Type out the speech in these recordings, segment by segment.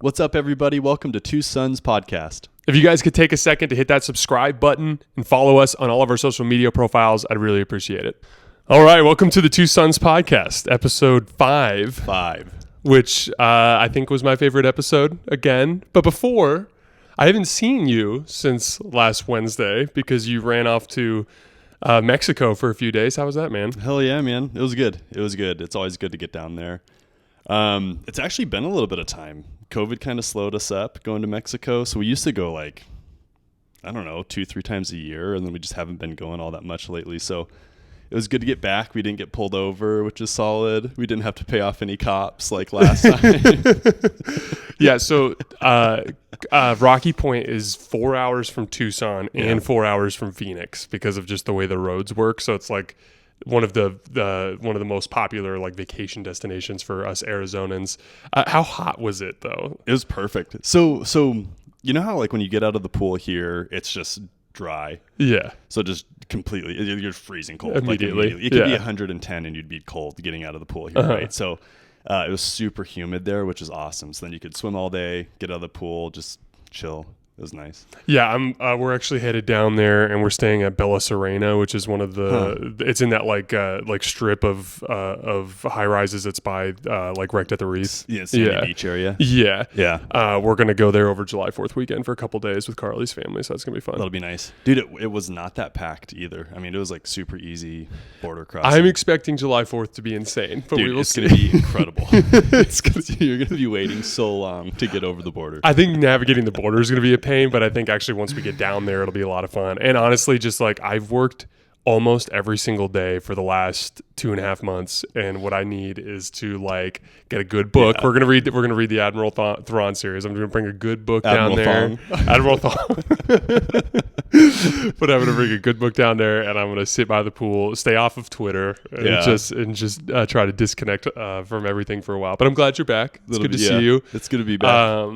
What's up, everybody? Welcome to Two Sons Podcast. If you guys could take a second to hit that subscribe button and follow us on all of our social media profiles, I'd really appreciate it. All right, welcome to the Two Sons Podcast, episode 5. Which I think was my favorite episode again. But before, I haven't seen you since last Wednesday because you ran off to Mexico for a few days. How was that, man? Hell yeah, man. It was good. It's always good to get down there. It's actually been a little bit of time. COVID kind of slowed us up going to Mexico. So we used to go 2-3 times a year, and then we just haven't been going all that much lately. So it was good to get back. We didn't get pulled over, which is solid. We didn't have to pay off any cops like last time. Yeah, so Rocky Point is 4 hours from Tucson and 4 hours from Phoenix because of just the way the roads work. So it's like one of the most popular vacation destinations for us Arizonans. How hot was it though? It was perfect. So you know how when you get out of the pool here, it's just dry. Yeah. So just completely, you're freezing cold immediately. It could be 110 and you'd be cold getting out of the pool here, right? So it was super humid there, which is awesome. So then you could swim all day, get out of the pool, just chill. It was nice. Yeah, we're actually headed down there, and we're staying at Bella Serena, which is one of the. It's in that strip of high rises. It's by right at the Reef. Yeah, Sandy Beach area. Yeah. We're gonna go there over July 4th weekend for a couple days with Carly's family, so that's gonna be fun. That'll be nice, dude. It was not that packed either. I mean, it was super easy border crossing. I'm expecting July 4th to be insane, but we will see. It's gonna be incredible. You're gonna be waiting so long to get over the border. I think navigating the border is gonna be a pain, but I think actually once we get down there, it'll be a lot of fun. And honestly, just I've worked almost every single day for the last 2.5 months, and what I need is to get a good book. Yeah. We're gonna read the Admiral Thrawn series. I'm gonna bring a good book down there. Admiral Thrawn. But I'm gonna bring a good book down there, and I'm gonna sit by the pool, stay off of Twitter, and just try to disconnect from everything for a while. But I'm glad you're back. It's good to see you. It's good to be back.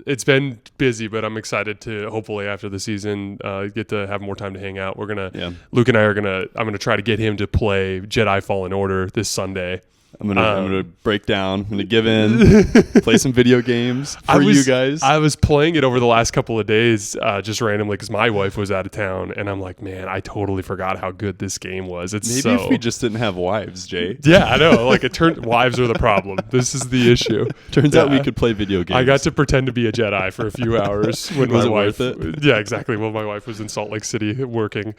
It's been busy, but I'm excited to hopefully after the season get to have more time to hang out. We're gonna. Yeah. Luke and I are I'm gonna try to get him to play Jedi Fallen Order this Sunday. I'm gonna break down. I'm gonna give in, play some video games for you guys. I was playing it over the last couple of days, just randomly because my wife was out of town, and I'm like, man, I totally forgot how good this game was. Maybe if we just didn't have wives, Jay. Yeah, I know. Wives are the problem. This is the issue. Turns out we could play video games. I got to pretend to be a Jedi for a few hours when my wife. Worth it? Yeah, exactly. Well, my wife was in Salt Lake City working.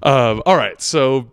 All right, so.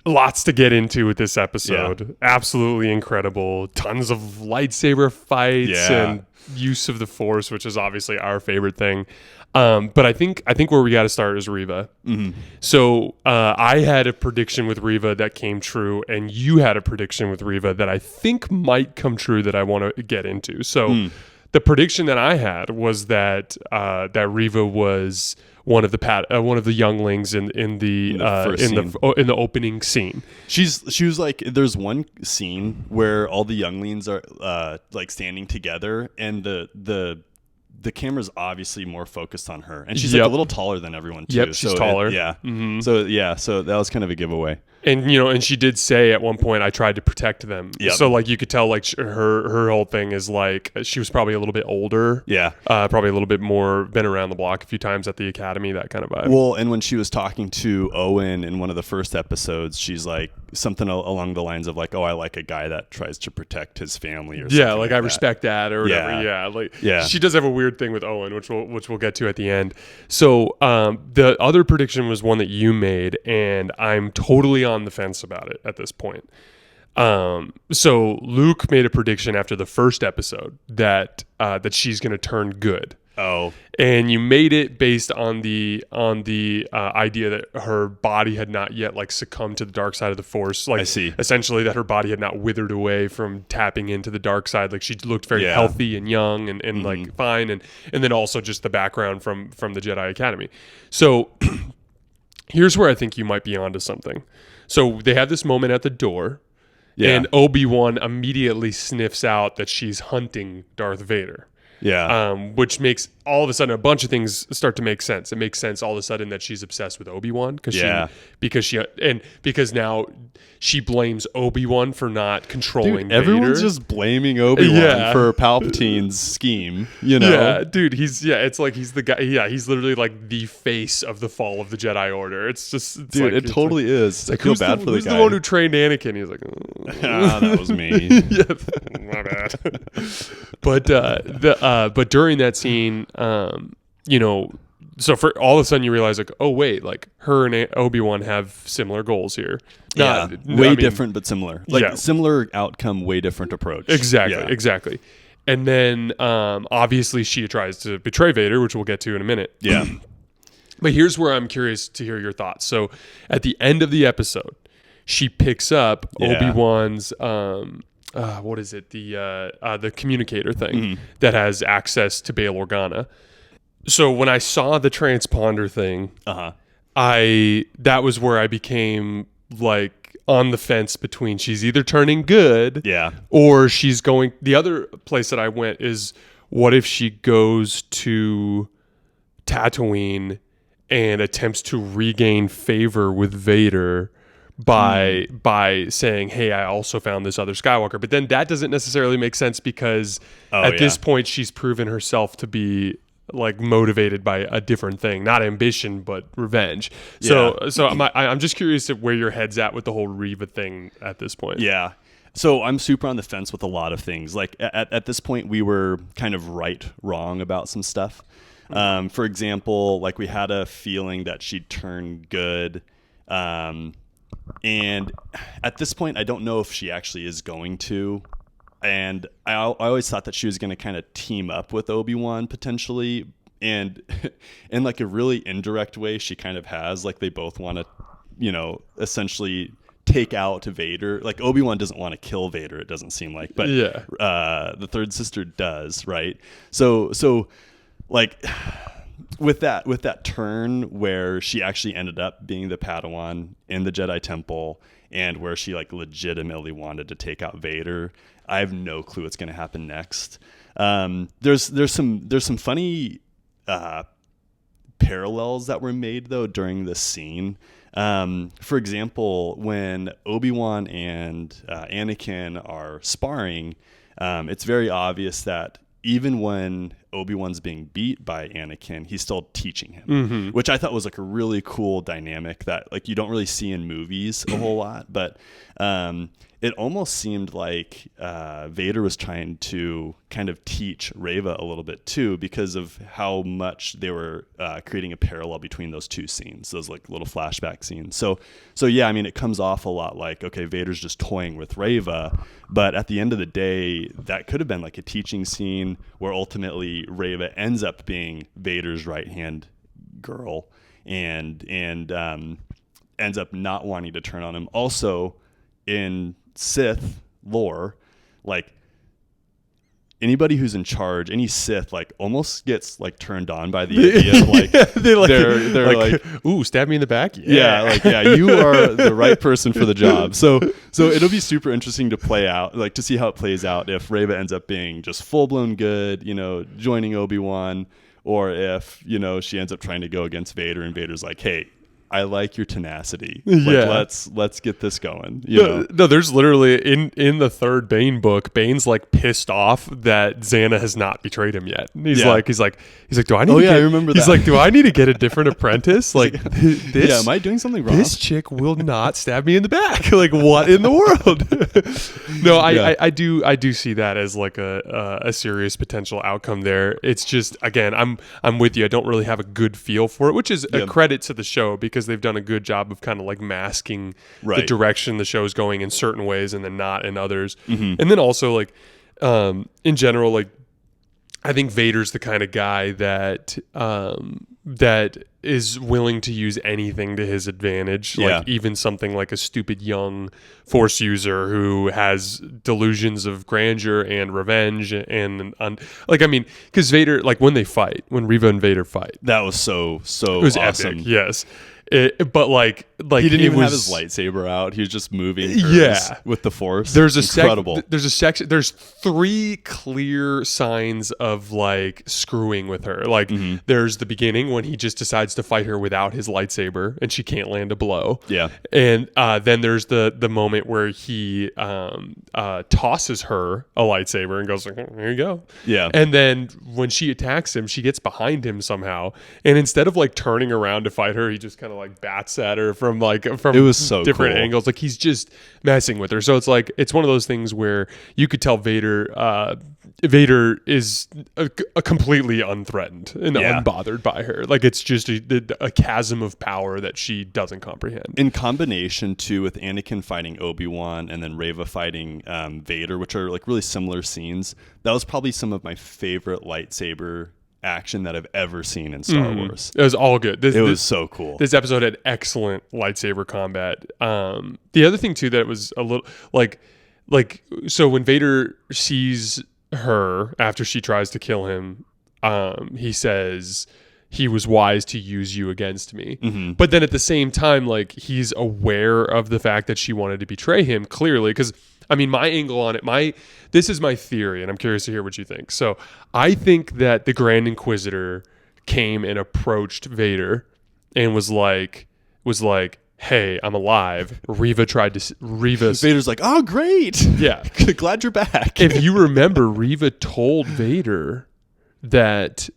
Lots to get into with this episode. Yeah. Absolutely incredible. Tons of lightsaber fights and use of the Force, which is obviously our favorite thing. But I think where we got to start is Reva. Mm-hmm. So I had a prediction with Reva that came true, and you had a prediction with Reva that I think might come true that I want to get into. So the prediction that I had was that Reva was one of the younglings in the opening scene. She was there's one scene where all the younglings are standing together, and the camera's obviously more focused on her, and she's a little taller than everyone too. Yep, she's taller. Mm-hmm. So that was kind of a giveaway. And and she did say at one point, I tried to protect them. Yep. So you could tell her whole thing is she was probably a little bit older. Yeah. Probably a little bit more, been around the block a few times at the academy, that kind of vibe. Well, and when she was talking to Owen in one of the first episodes, she's something along the lines of oh, I like a guy that tries to protect his family or something. Yeah, I respect that or whatever. Yeah. She does have a weird thing with Owen, which we'll get to at the end. So the other prediction was one that you made, and I'm totally on the fence about it at this point. So Luke made a prediction after the first episode that she's going to turn good. Oh, and you made it based on the idea that her body had not yet succumbed to the dark side of the Force. I see. Essentially, that her body had not withered away from tapping into the dark side. She looked very healthy and young and fine, and then also just the background from the Jedi Academy. So here's where I think you might be onto something. So they have this moment at the door, and Obi Wan immediately sniffs out that she's hunting Darth Vader. Yeah. Which makes all of a sudden a bunch of things start to make sense. It makes sense all of a sudden that she's obsessed with Obi Wan because now she blames Obi Wan for not controlling Dude, everyone's Vader. just blaming Obi Wan for Palpatine's scheme. Yeah, dude, it's like he's the guy. Yeah, he's literally like the face of the fall of the Jedi Order. It's it totally is. I feel bad for the guy. Who's the one who trained Anakin? He's like, that was me. Yeah, my bad. But during that scene, so for all of a sudden you realize like, oh wait, like her and Obi-Wan have similar goals here. Way different but similar. Similar outcome, way different approach. Exactly. And then obviously she tries to betray Vader, which we'll get to in a minute. Yeah. But here's where I'm curious to hear your thoughts. So at the end of the episode, she picks up Obi-Wan's what is it? The communicator thing that has access to Bail Organa. So when I saw the transponder thing, that was where I became like on the fence between she's either turning good, or she's going. The other place that I went is, what if she goes to Tatooine and attempts to regain favor with Vader by saying, hey, I also found this other Skywalker. But then that doesn't necessarily make sense because at this point she's proven herself to be like motivated by a different thing, not ambition, but revenge. So I'm just curious where your head's at with the whole Reva thing at this point. Yeah. So I'm super on the fence with a lot of things. Like at this point, we were kind of wrong about some stuff. For example, like we had a feeling that she'd turn good. And at this point, I don't know if she actually is going to. And I always thought that she was going to kind of team up with Obi-Wan potentially. And in like a really indirect way, she kind of has. Like they both want to, essentially take out Vader. Like Obi-Wan doesn't want to kill Vader, it doesn't seem like. But the third sister does, right? So like with that turn where she actually ended up being the Padawan in the Jedi Temple and where she like legitimately wanted to take out Vader, I have no clue what's going to happen next. There's some funny parallels that were made though during this scene. For example, when Obi-Wan and Anakin are sparring, it's very obvious that even when Obi-Wan's being beat by Anakin, he's still teaching him, which I thought was like a really cool dynamic that like you don't really see in movies a whole lot. But it almost seemed like Vader was trying to kind of teach Reva a little bit too, because of how much they were creating a parallel between those two scenes, those like little flashback scenes. So yeah, I mean, it comes off a lot like, okay, Vader's just toying with Reva, but at the end of the day, that could have been like a teaching scene where ultimately Reva ends up being Vader's right-hand girl and ends up not wanting to turn on him. Also, in Sith lore, like anybody who's in charge, any Sith, like almost gets like turned on by the idea of like they're like, ooh, stab me in the back. You are the right person for the job. So it'll be super interesting to play out, like to see how it plays out if Reva ends up being just full blown good, joining Obi-Wan, or if she ends up trying to go against Vader and Vader's like, hey, I like your tenacity. Let's get this going. No, there's literally in the third Bane book, Bane's like pissed off that Xana has not betrayed him yet. He's like, do I need? I remember that. He's like, do I need to get a different apprentice? Like this? Yeah, am I doing something wrong? This chick will not stab me in the back. Like what in the world? No, I do see that as like a serious potential outcome there. It's just, again, I'm with you. I don't really have a good feel for it, which is a credit to the show because they've done a good job of kind of like masking the direction the show's going in certain ways and then not in others. And then also like in general, like I think Vader's the kind of guy that is willing to use anything to his advantage. Like even something like a stupid young Force user who has delusions of grandeur and revenge and like, I mean, because Vader, like when Reva and Vader fight, that was so it was awesome. Epic, yes. But like he didn't even have was, his lightsaber out. He was just moving with the Force. There's a incredible. There's a section. There's 3 clear signs of like screwing with her. Like there's the beginning when he just decides to fight her without his lightsaber and she can't land a blow. Yeah. And then there's the moment where he tosses her a lightsaber and goes like, "Here you go." Yeah. And then when she attacks him, she gets behind him somehow, and instead of like turning around to fight her, he just kind of like bats at her from it was so different cool. angles. Like he's just messing with her. So it's like it's one of those things where you could tell Vader is a completely unthreatened and unbothered by her. Like it's just a chasm of power that she doesn't comprehend. In combination too with Anakin fighting Obi-Wan and then Reva fighting Vader, which are like really similar scenes, that was probably some of my favorite lightsaber action that I've ever seen in Star Wars. It was all good. It was so cool. This episode had excellent lightsaber combat. The other thing too that was a little like so when Vader sees her after she tries to kill him, he says he was wise to use you against me. But then at the same time, like he's aware of the fact that she wanted to betray him clearly, because I mean, my angle on it, this is my theory, and I'm curious to hear what you think. So I think that the Grand Inquisitor came and approached Vader and was like, "Hey, I'm alive." Reva's Vader's like, "Oh, great. Yeah. Glad you're back." If you remember, Reva told Vader that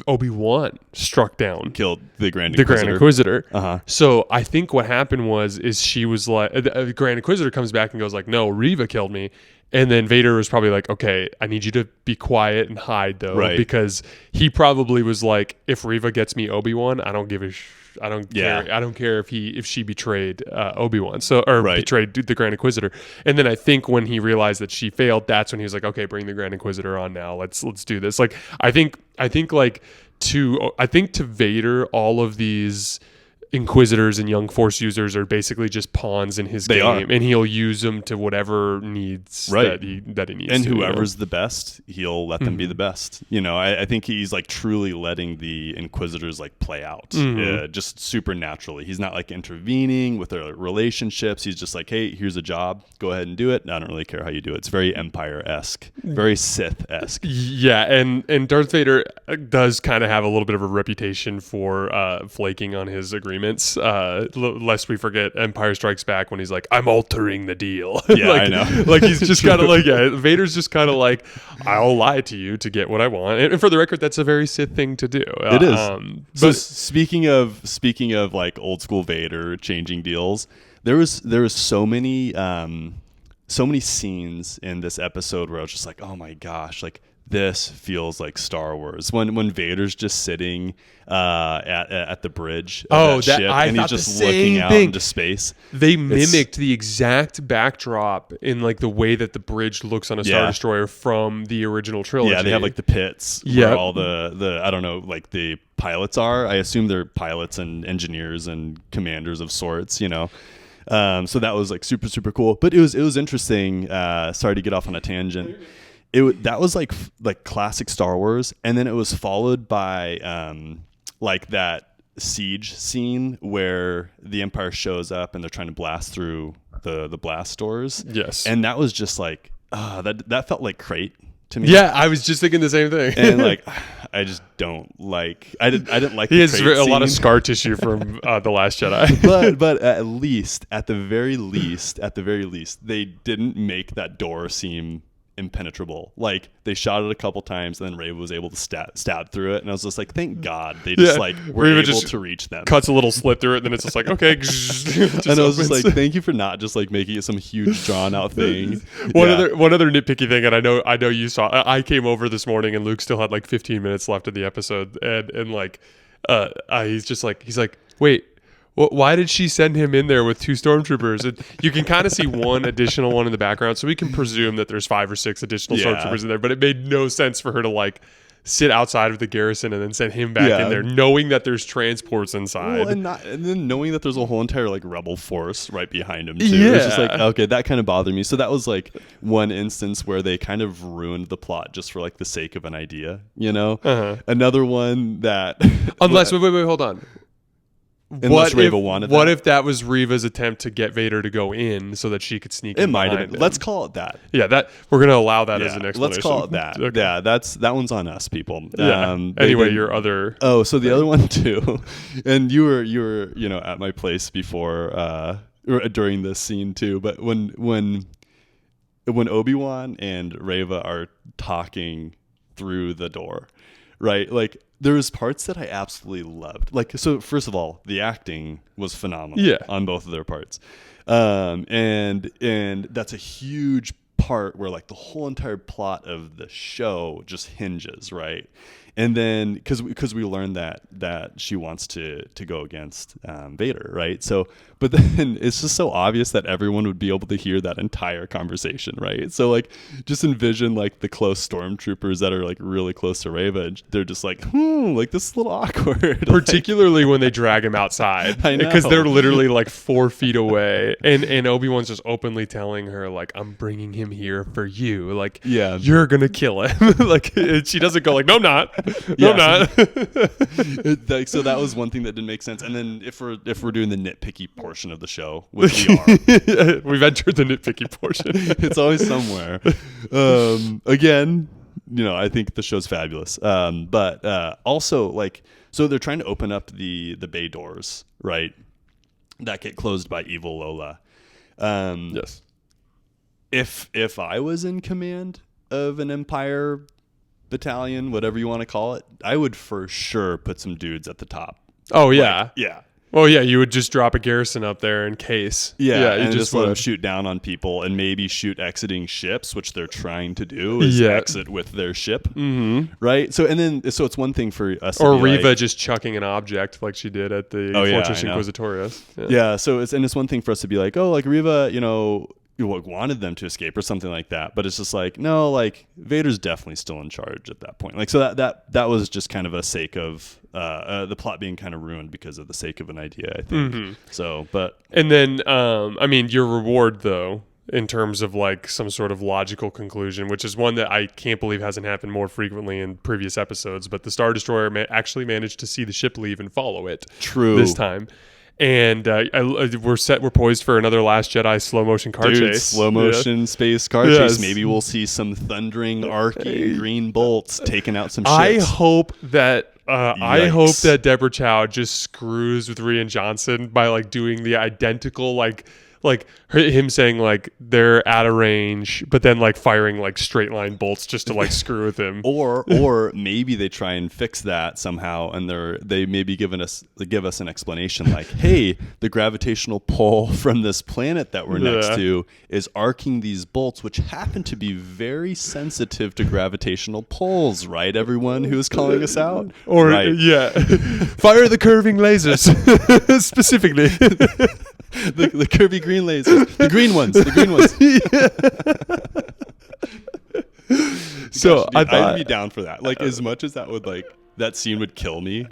Obi-Wan struck down, killed the Grand Inquisitor. Uh-huh. So I think what happened is she was like, the Grand Inquisitor comes back and goes like, "No, Reva killed me." And then Vader was probably like, "Okay, I need you to be quiet and hide though," because he probably was like, "If Reva gets me Obi-Wan, I don't give a I don't care. I don't care if she betrayed Obi-Wan, betrayed the Grand Inquisitor." And then I think when he realized that she failed, that's when he was like, "Okay, bring the Grand Inquisitor on now. Let's do this." Like I think to Vader, all of these Inquisitors and young Force users are basically just pawns in his game, and he'll use them to whatever needs that he needs. And whoever's the best, he'll let them be the best. You know, I think he's like truly letting the Inquisitors like play out, just supernaturally. He's not like intervening with their relationships. He's just like, "Hey, here's a job. Go ahead and do it. I don't really care how you do it." It's very Empire-esque, very Sith-esque. Yeah, and Darth Vader does kind of have a little bit of a reputation for flaking on his agreements. Lest we forget Empire Strikes Back when he's like, "I'm altering the deal." Yeah, like, I know. Like he's just kind of like, Vader's just kind of like, "I'll lie to you to get what I want." And for the record, that's a very Sith thing to do. It is. So speaking of like old school Vader changing deals, there was so many scenes in this episode where I was just like, "Oh my gosh, like this feels like Star Wars." When Vader's just sitting at the bridge of that ship, and he's just looking out into space. They mimicked the exact backdrop in like the way that the bridge looks on a Star Destroyer from the original trilogy. Yeah, they have like the pits where all the I don't know, like the pilots are. I assume they're pilots and engineers and commanders of sorts, you know. So that was like super, super cool. But it was interesting. Sorry to get off on a tangent. That was like classic Star Wars, and then it was followed by like that siege scene where the Empire shows up and they're trying to blast through the blast doors. Yes, and that was just like that felt like Crate to me. Yeah, I was just thinking the same thing. And like, I just don't like. I didn't like. He has a lot of scar tissue from The Last Jedi. but at the very least, they didn't make that door seem impenetrable. Like they shot it a couple times and then Reva was able to stab through it, and I was just like, thank God they just were Reva able to reach them. Cuts a little slit through it, and then it's just like, okay. And I was just like, thank you for not just like making it some huge drawn out thing. One other nitpicky thing, and I know you saw, I came over this morning and Luke still had like 15 minutes left of the episode, and like he's like, wait, why did she send him in there with 2 stormtroopers? You can kind of see one additional one in the background, so we can presume that there's 5 or 6 additional stormtroopers in there. But it made no sense for her to like sit outside of the garrison and then send him back in there, knowing that there's transports inside. Well, and then knowing that there's a whole entire like rebel force right behind him too. Yeah. It's just like, okay, that kind of bothered me. So that was like one instance where they kind of ruined the plot just for like the sake of an idea, you know? Another one that unless wait, hold on. Unless Reva wanted What that. if that was Reva's attempt to get Vader to go in so that she could sneak in? It might have behind been. him? Let's call it that. Yeah, that we're gonna allow that as an Yeah, explanation. let's call it that. Okay. Yeah, that one's on us, people. Yeah. Anyway, your other. Oh, so the other one too, and you were at my place before or during this scene too. But when Obi-Wan and Reva are talking through the door, right? Like there was parts that I absolutely loved. Like, so first of all, the acting was phenomenal on both of their parts. And that's a huge part where like the whole entire plot of the show just hinges, right? And then because we learned that she wants to go against Vader, right? So, but then it's just so obvious that everyone would be able to hear that entire conversation, right? So like, just envision like the close stormtroopers that are like really close to Reva, and they're just like, like this is a little awkward. Particularly when they drag him outside, I know. because they're literally like 4 feet away, and Obi-Wan's just openly telling her like, "I'm bringing him here for you. Like, you're gonna kill him." Like, she doesn't go like, "No, I'm not. No, I'm not." So that was one thing that didn't make sense. And then if we're doing the nitpicky portion of the show, which we are, we've entered the nitpicky portion. It's always somewhere. Again, I think the show's fabulous. But also like, so they're trying to open up the bay doors, right? That get closed by evil Lola. Yes. If I was in command of an Empire battalion, whatever you want to call it, I would for sure put some dudes at the top. Oh yeah. Like, yeah. Oh yeah, you would just drop a garrison up there in case. Yeah, you and just let them shoot down on people and maybe shoot exiting ships, which they're trying to do is exit with their ship, right? So it's one thing for us, or to be Reva like, just chucking an object like she did at the Oh, yeah, Fortress I know. Inquisitorius. Yeah, so it's one thing for us to be like, oh, like Reva, wanted them to escape or something like that, but it's just like, no, like Vader's definitely still in charge at that point. Like, so that was just kind of a sake of the plot being kind of ruined because of the sake of an idea, I think. So, but and then I mean, your reward though, in terms of like some sort of logical conclusion, which is one that I can't believe hasn't happened more frequently in previous episodes, but the Star Destroyer actually managed to see the ship leave and follow it. True. This time. And we're poised for another Last Jedi slow motion car chase. Slow motion space car chase. Maybe we'll see some thundering, arcing green bolts taking out some ships. I hope that Deborah Chow just screws with Rian Johnson by like doing the identical like him saying like they're out of range, but then like firing like straight line bolts just to like screw with him. Or maybe they try and fix that somehow, and they maybe give us an explanation like, hey, the gravitational pull from this planet that we're next to is arcing these bolts, which happen to be very sensitive to gravitational pulls, right? Everyone who is calling us out, or right. Fire the curving lasers specifically. The curvy green lasers. The green ones. So I'd be down for that. Like, as much as that scene would kill me,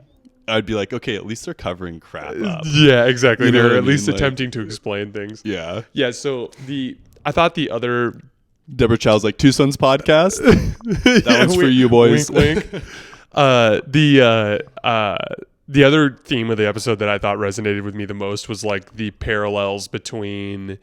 I'd be like, okay, at least they're covering crap up. Yeah, exactly. You know They're what I at least mean? attempting to explain things. Yeah. Yeah, so I thought the other Deborah Chow's like, Two Sons podcast. That one's for you boys. Wink, wink. The other theme of the episode that I thought resonated with me the most was like the parallels between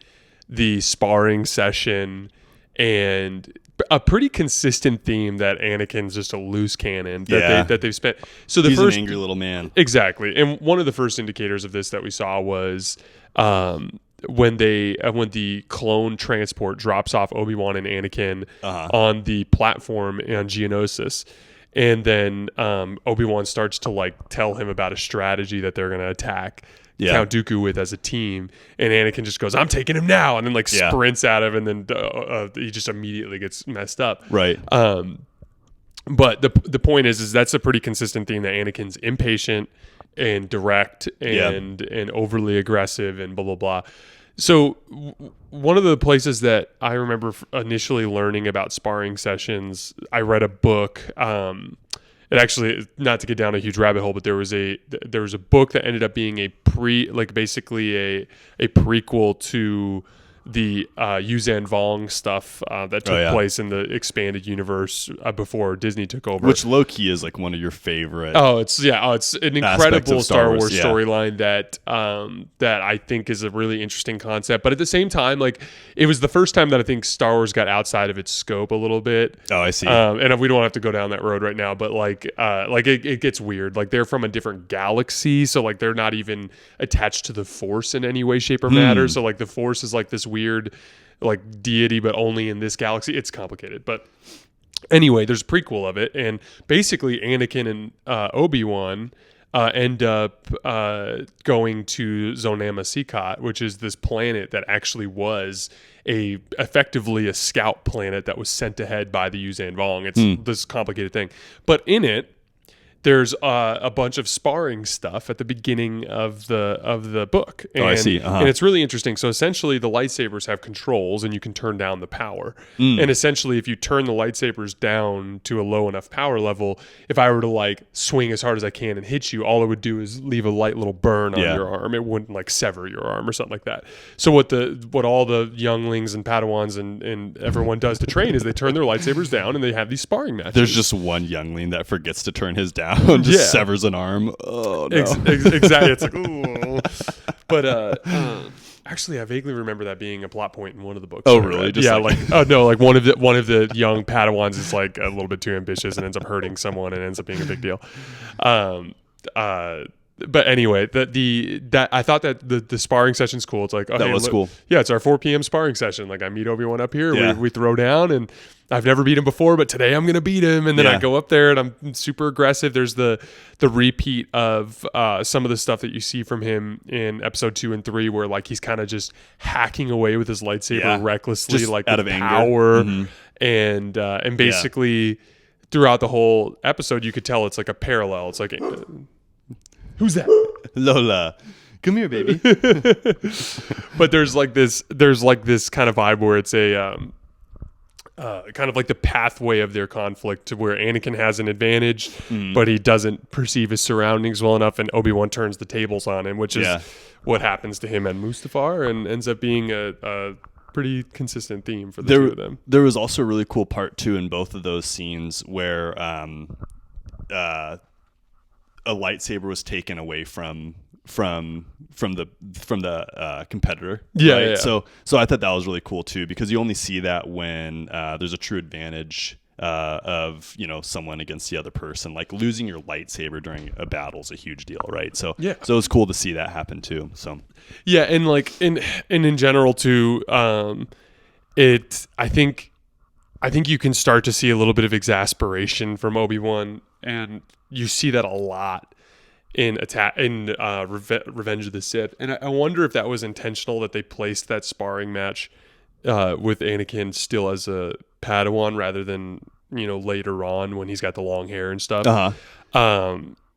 the sparring session and a pretty consistent theme that Anakin's just a loose cannon that they've spent. So He's an angry little man. Exactly. And one of the first indicators of this that we saw was when the clone transport drops off Obi-Wan and Anakin on the platform on Geonosis. And then Obi-Wan starts to like tell him about a strategy that they're going to attack Count Dooku with as a team. And Anakin just goes, I'm taking him now. And then like sprints at him. And then he just immediately gets messed up. Right. But the point is that's a pretty consistent theme, that Anakin's impatient and direct and overly aggressive and blah, blah, blah. So one of the places that I remember initially learning about sparring sessions, I read a book. It actually, not to get down a huge rabbit hole, but there was a book that ended up being basically a prequel to the Yuzhan Vong stuff that took place in the expanded universe before Disney took over. Which low-key is like one of your favorite. It's an incredible Star Wars storyline that I think is a really interesting concept. But at the same time, like, it was the first time that I think Star Wars got outside of its scope a little bit. Oh, I see. And we don't have to go down that road right now, but it gets weird. Like, they're from a different galaxy, so like they're not even attached to the Force in any way, shape, or matter. So like the Force is like this weird like deity, but only in this galaxy. It's complicated, but anyway, there's a prequel of it, and basically Anakin and Obi-Wan end up going to Zonama Sikat, which is this planet that actually was effectively a scout planet that was sent ahead by the Yuzhan Vong. It's this complicated thing, but in it, there's a bunch of sparring stuff at the beginning of the book. And, I see. And it's really interesting. So essentially the lightsabers have controls and you can turn down the power. And essentially if you turn the lightsabers down to a low enough power level, if I were to like swing as hard as I can and hit you, all it would do is leave a light little burn on your arm. It wouldn't like sever your arm or something like that. So what all the younglings and Padawans and everyone does to train is they turn their lightsabers down and they have these sparring matches. There's just one youngling that forgets to turn his down. Just severs an arm. Oh no! Exactly. It's like, ooh. But actually, I vaguely remember that being a plot point in one of the books. Oh really? Like one of the young Padawans is like a little bit too ambitious and ends up hurting someone and ends up being a big deal. But anyway, that I thought that the sparring session's cool. It's like, that was cool. Yeah, it's our 4 p.m. sparring session. Like I meet Obi-Wan up here, we throw down, and I've never beat him before, but today I'm gonna beat him. And then I go up there and I'm super aggressive. There's the repeat of some of the stuff that you see from him in episode 2 and 3, where like he's kind of just hacking away with his lightsaber recklessly, just like out of power, and basically throughout the whole episode, you could tell it's like a parallel. It's like. Who's that? Lola. Come here, baby. But there's like this kind of vibe where it's a kind of like the pathway of their conflict to where Anakin has an advantage, but he doesn't perceive his surroundings well enough, and Obi-Wan turns the tables on him, which is what happens to him and Mustafar, and ends up being a pretty consistent theme for the two of them. There was also a really cool part too in both of those scenes where a lightsaber was taken away from the competitor. Yeah. So I thought that was really cool too, because you only see that when there's a true advantage of someone against the other person. Like losing your lightsaber during a battle is a huge deal, right? So it was cool to see that happen too. So and like in general too, I think you can start to see a little bit of exasperation from Obi-Wan, and you see that a lot in Revenge of the Sith. And I wonder if that was intentional, that they placed that sparring match with Anakin still as a Padawan rather than later on when he's got the long hair and stuff.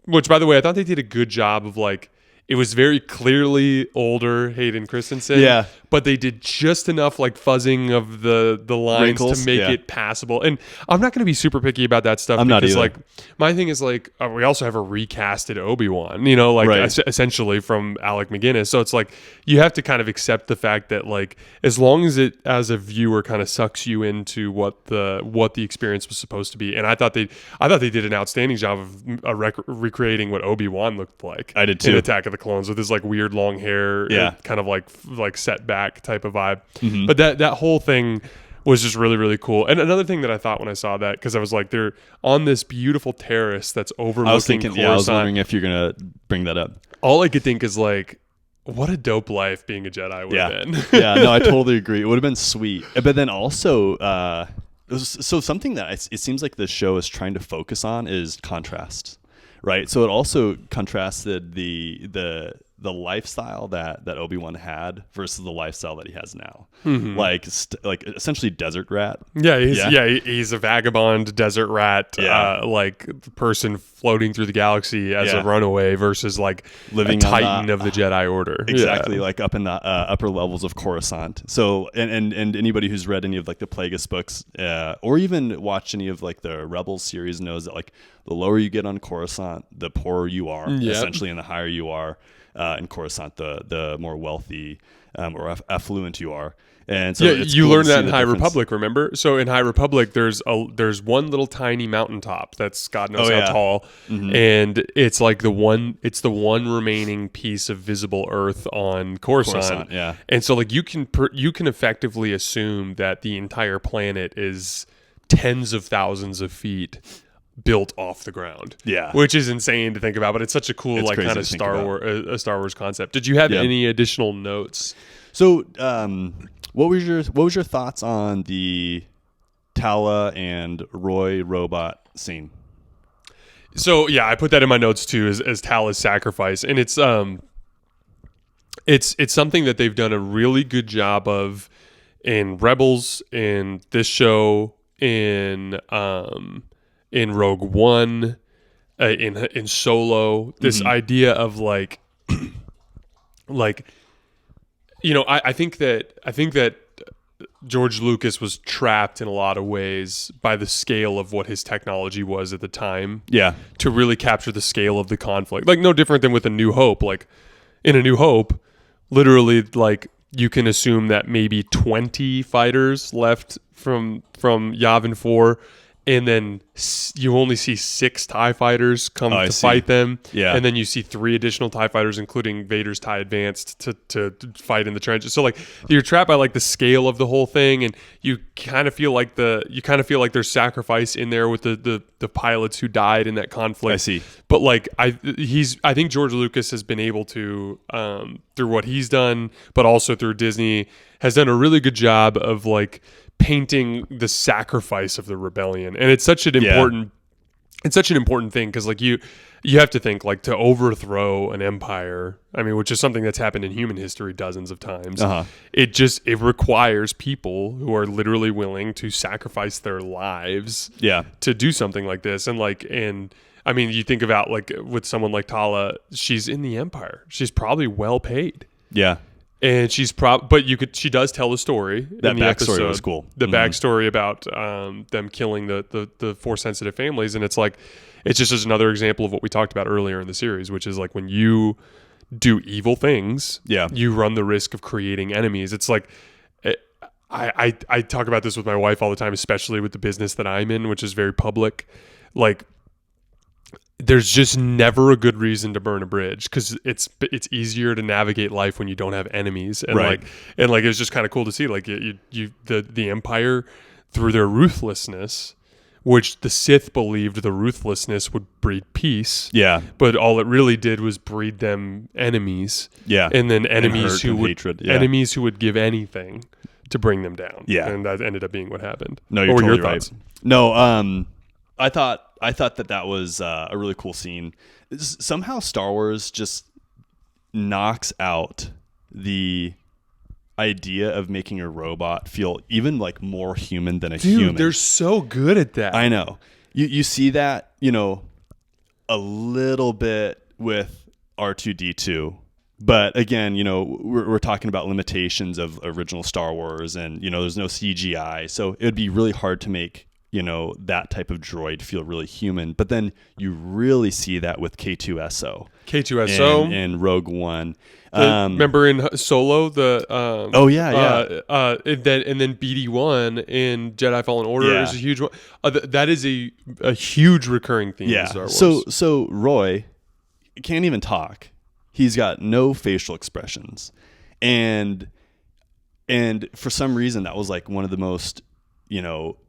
Which, by the way, I thought they did a good job of like. It was very clearly older Hayden Christensen, but they did just enough like fuzzing of the lines wrinkles, to make it passable. And I'm not going to be super picky about that stuff. I'm not either. Like my thing is like we also have a recasted Obi-Wan, essentially from Alec McGuinness. So it's like you have to kind of accept the fact that like as long as it as a viewer kind of sucks you into what the experience was supposed to be. And I thought they did an outstanding job of recreating what Obi-Wan looked like. I did too. In Attack of the Clones with his like weird long hair, kind of like set back type of vibe. But that whole thing was just really, really cool. And another thing that I thought when I saw that, because I was like, they're on this beautiful terrace that's overlooking Coruscant. I was wondering if you're gonna bring that up. All I could think is like, what a dope life being a Jedi would have been. No, I totally agree. It would have been sweet. But then also, something that it seems like the show is trying to focus on is contrast. Right, so it also contrasted the lifestyle that Obi-Wan had versus the lifestyle that he has now. Like essentially desert rat. He's a vagabond desert rat, like person floating through the galaxy as a runaway versus like living a titan of the Jedi Order. Exactly, like up in the upper levels of Coruscant. So and anybody who's read any of like the Plagueis books or even watched any of like the Rebels series knows that like the lower you get on Coruscant, the poorer you are, essentially, and the higher you are in Coruscant, the more wealthy or affluent you are. And so yeah, it's you cool to learned see that in the High difference. Republic, remember? So in High Republic, there's one little tiny mountaintop that's God knows Oh, how yeah. tall, and it's like the one remaining piece of visible Earth on Coruscant. Coruscant, yeah. And so like you can effectively assume that the entire planet is tens of thousands of feet built off the ground. Yeah. Which is insane to think about, but it's such a cool It's like crazy kind to of think Star about. Wars a Star Wars concept. Did you have Yeah. any additional notes? So, what was your thoughts on the Tala and Roy robot scene? So yeah, I put that in my notes too as Tala's sacrifice, and it's something that they've done a really good job of in Rebels, in this show, in Rogue One, in Solo. This idea of like I think that George Lucas was trapped in a lot of ways by the scale of what his technology was at the time. Yeah. To really capture the scale of the conflict. Like no different than with A New Hope. Like in A New Hope, literally like you can assume that maybe 20 fighters left from Yavin 4, and then you only see 6 TIE fighters come to fight them. Yeah. And then you see 3 additional TIE fighters, including Vader's TIE Advanced, to fight in the trenches. So like you're trapped by like the scale of the whole thing, and you kind of feel like there's sacrifice in there with the pilots who died in that conflict. I see. But like I think George Lucas has been able to through what he's done, but also through Disney, has done a really good job of like painting the sacrifice of the rebellion. And it's such an important thing, because like you have to think like to overthrow an empire, I mean, which is something that's happened in human history dozens of times. It requires people who are literally willing to sacrifice their lives to do something like this. And I mean, you think about like with someone like Tala, she's in the empire, she's probably well paid. Yeah. And she does tell the story. That in the backstory episode, was cool. The backstory about them killing the Force sensitive families, and it's just another example of what we talked about earlier in the series, which is like when you do evil things, you run the risk of creating enemies. It's like I talk about this with my wife all the time, especially with the business that I'm in, which is very public. Like, there's just never a good reason to burn a bridge, because it's easier to navigate life when you don't have enemies. And Right. it was just kind of cool to see like the Empire, through their ruthlessness, which the Sith believed the ruthlessness would breed peace. Yeah. But all it really did was breed them enemies. Yeah. And then enemies who would hatred. Yeah. enemies who would give anything to bring them down. Yeah. And that ended up being what happened. No, you're What were totally your right. thoughts? No, I thought that was a really cool scene. Somehow Star Wars just knocks out the idea of making a robot feel even like more human than a human. They're so good at that. I know. You see that, a little bit with R2-D2. But again, we're talking about limitations of original Star Wars, and, there's no CGI. So it would be really hard to make, that type of droid feel really human. But then you really see that with K2SO. K2SO. And Rogue One. Remember in Solo, the and then BD1 in Jedi Fallen Order is a huge one. That is a huge recurring theme in Star Wars. So Roy can't even talk. He's got no facial expressions, and for some reason that was like one of the most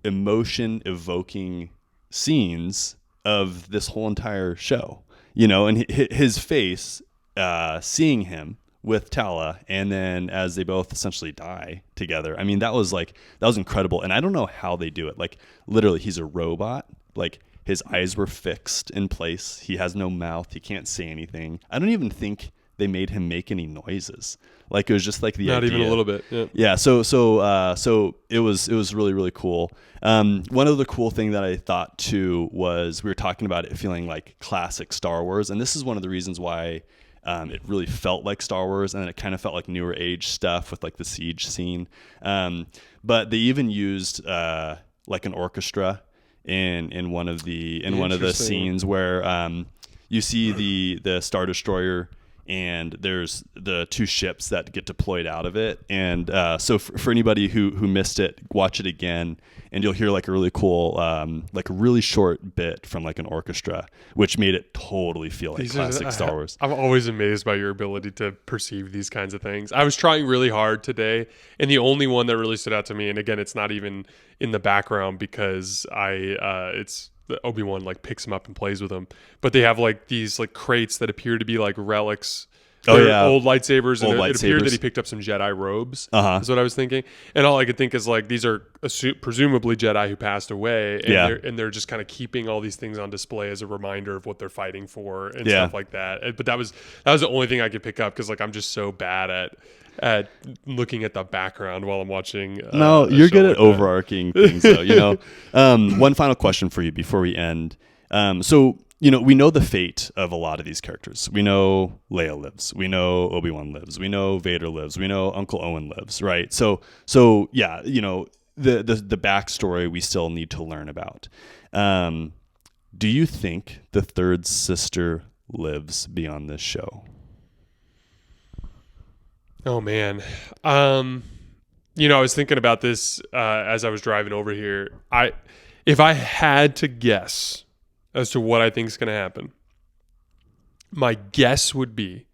emotion evoking scenes of this whole entire show. And his face, seeing him with Tala, and then as they both essentially die together. I mean, that was incredible. And I don't know how they do it. Like, literally, he's a robot. Like, his eyes were fixed in place. He has no mouth. He can't say anything. I don't even think they made him make any noises. Like, it was just like the Not idea. even a little bit. Yeah. Yeah. So it was really, really cool. One other cool thing that I thought too was we were talking about it feeling like classic Star Wars, and this is one of the reasons why it really felt like Star Wars, and it kind of felt like newer age stuff with like the siege scene. But they even used like an orchestra in one of the scenes where you see the Star Destroyer and there's the 2 ships that get deployed out of it. And so for anybody who missed it, watch it again, and you'll hear like a really cool, like a really short bit from like an orchestra, which made it totally feel like classic Star Wars. I'm always amazed by your ability to perceive these kinds of things. I was trying really hard today, and the only one that really stood out to me, and again, it's not even in the background because it's Obi-Wan like picks him up and plays with him, but they have like these like crates that appear to be like relics. Old lightsabers, and it appeared that he picked up some Jedi robes. Is what I was thinking, and all I could think is like these are presumably Jedi who passed away, and they're just kind of keeping all these things on display as a reminder of what they're fighting for and stuff like that. But that was the only thing I could pick up because like I'm just so bad at looking at the background while I'm watching. No, you're good at overarching things, though. You know, one final question for you before we end. So. You know, we know the fate of a lot of these characters. We know Leia lives. We know Obi-Wan lives. We know Vader lives. We know Uncle Owen lives, right? So yeah, you know, the backstory we still need to learn about. Do you think the third sister lives beyond this show? Oh, man. You know, I was thinking about this as I was driving over here. If I had to guess as to what I think is going to happen, my guess would be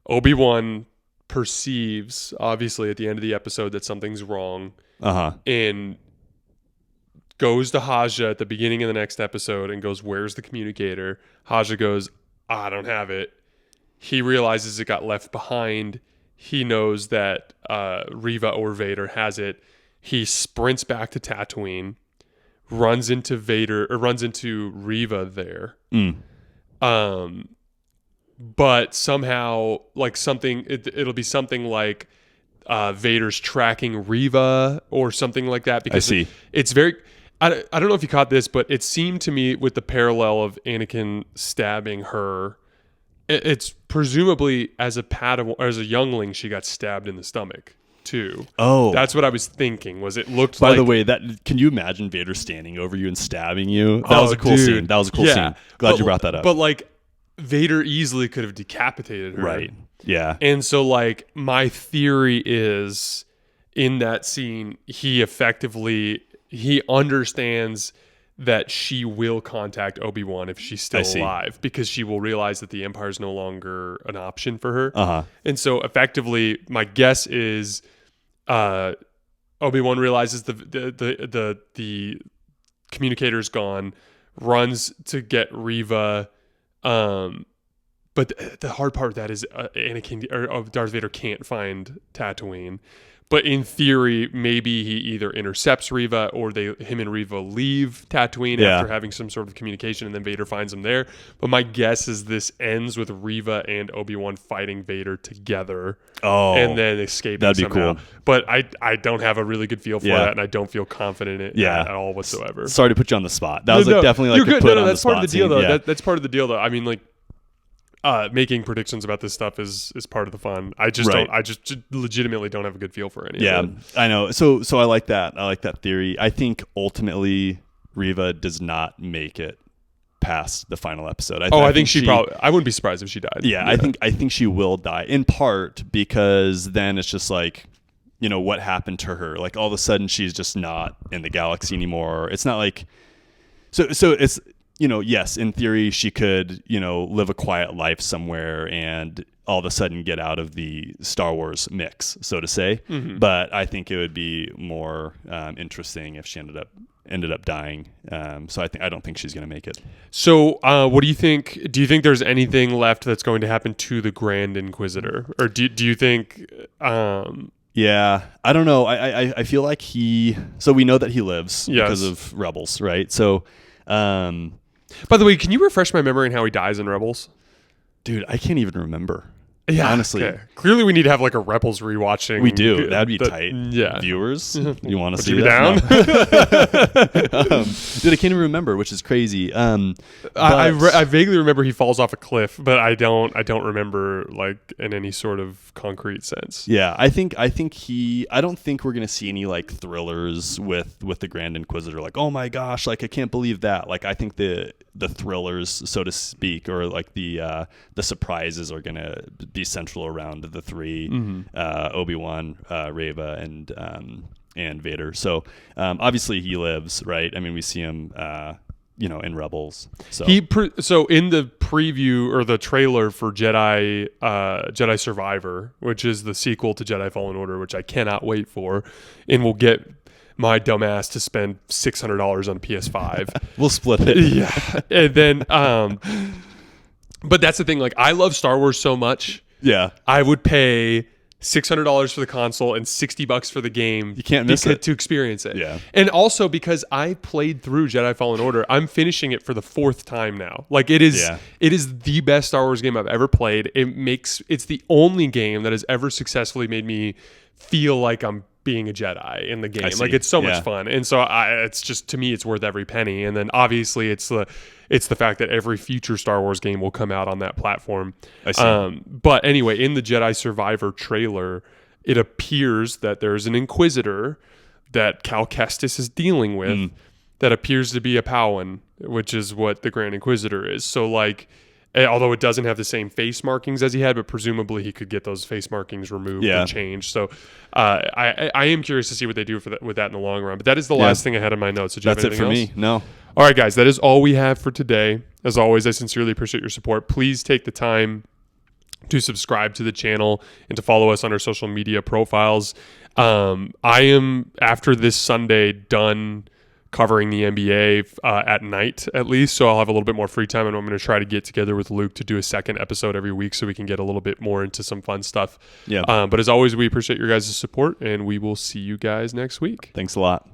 Obi-Wan perceives, obviously, at the end of the episode that something's wrong, and goes to Haja at the beginning of the next episode and goes, "Where's the communicator?" Haja goes, "I don't have it." He realizes it got left behind. He knows that Reva or Vader has it. He sprints back to Tatooine, runs into Reva there. But somehow like it'll be something like Vader's tracking Reva or something like that, because it's very I don't know if you caught this, but it seemed to me with the parallel of Anakin stabbing her, it's presumably as a Padawan or as a youngling she got stabbed in the stomach too. Oh, that's what I was thinking. Was it looked by like, the way, that can you imagine Vader standing over you and stabbing you? That was a cool scene. That was a cool scene. Glad you brought that up. But like Vader easily could have decapitated her. Right. Yeah. And so like my theory is in that scene he understands that she will contact Obi-Wan if she's still alive, because she will realize that the Empire is no longer an option for her. And so effectively my guess is Obi-Wan realizes the communicator's gone, runs to get Reva, but the hard part of that is Anakin or Darth Vader can't find Tatooine. But in theory, maybe he either intercepts Reva or him and Reva leave Tatooine after having some sort of communication, and then Vader finds them there. But my guess is this ends with Reva and Obi-Wan fighting Vader together, and then escaping that'd be somehow. cool. But I don't have a really good feel for that, and I don't feel confident in it at all whatsoever. Sorry to put you on the spot. That was definitely like a put on the spot. That's part of the deal, though. Yeah. That's part of the deal, though. I mean, like, making predictions about this stuff is part of the fun. I just legitimately don't have a good feel for any of it. Yeah, I know. So I like that. I like that theory. I think ultimately Reva does not make it past the final episode. I think she probably. I wouldn't be surprised if she died. Yeah. I think she will die, in part because then it's just like, you know, what happened to her? Like all of a sudden she's just not in the galaxy anymore. It's not like so it's. You know, yes, in theory, she could, you know, live a quiet life somewhere and all of a sudden get out of the Star Wars mix, so to say. Mm-hmm. But I think it would be more interesting if she ended up dying. So I don't think she's going to make it. So what do you think? Do you think there's anything left that's going to happen to the Grand Inquisitor? Or do you think... Yeah, I don't know. I feel like so we know that he lives because of Rebels, right? So... By the way, can you refresh my memory on how he dies in Rebels? Dude, I can't even remember. Yeah, honestly. okay. Clearly, we need to have like a Rebels rewatching. We do. That'd be tight. Yeah. Viewers, you want to see you be that? down? No. Dude, I can't even remember, which is crazy. I vaguely remember he falls off a cliff, but I don't remember like in any sort of concrete sense. Yeah, I don't think we're gonna see any like thrillers with the Grand Inquisitor. Like, oh my gosh, like I can't believe that. Like, I think the thrillers, so to speak, or like the surprises are gonna be central around the three, Obi Wan, Reva, and Vader. So obviously he lives, right? I mean, we see him, in Rebels. So so in the preview or the trailer for Jedi Survivor, which is the sequel to Jedi Fallen Order, which I cannot wait for, and will get my dumbass to spend $600 on PS5. We'll split it. Yeah, and then but that's the thing. Like, I love Star Wars so much. Yeah, I would pay $600 for the console and $60 for the game. You can't miss it to experience it. Yeah, and also because I played through Jedi Fallen Order, I'm finishing it for the 4th time now. Like, it is the best Star Wars game I've ever played. It's the only game that has ever successfully made me feel like I'm being a Jedi in the game. Like, it's so much fun. And so it's just, to me, it's worth every penny. And then obviously it's the fact that every future Star Wars game will come out on that platform. I see. But anyway, in the Jedi Survivor trailer, it appears that there's an Inquisitor that Cal Kestis is dealing with that appears to be a Pau'an, which is what the Grand Inquisitor is. So, like, although it doesn't have the same face markings as he had, but presumably he could get those face markings removed and changed. So I am curious to see what they do with that in the long run. But that is the last thing I had in my notes. Did you have anything else? That's it for me. No. All right, guys, that is all we have for today. As always, I sincerely appreciate your support. Please take the time to subscribe to the channel and to follow us on our social media profiles. I am, after this Sunday, done covering the NBA at night, at least, so I'll have a little bit more free time, and I'm going to try to get together with Luke to do a second episode every week so we can get a little bit more into some fun stuff. Yeah. But as always, we appreciate your guys' support, and we will see you guys next week. Thanks a lot.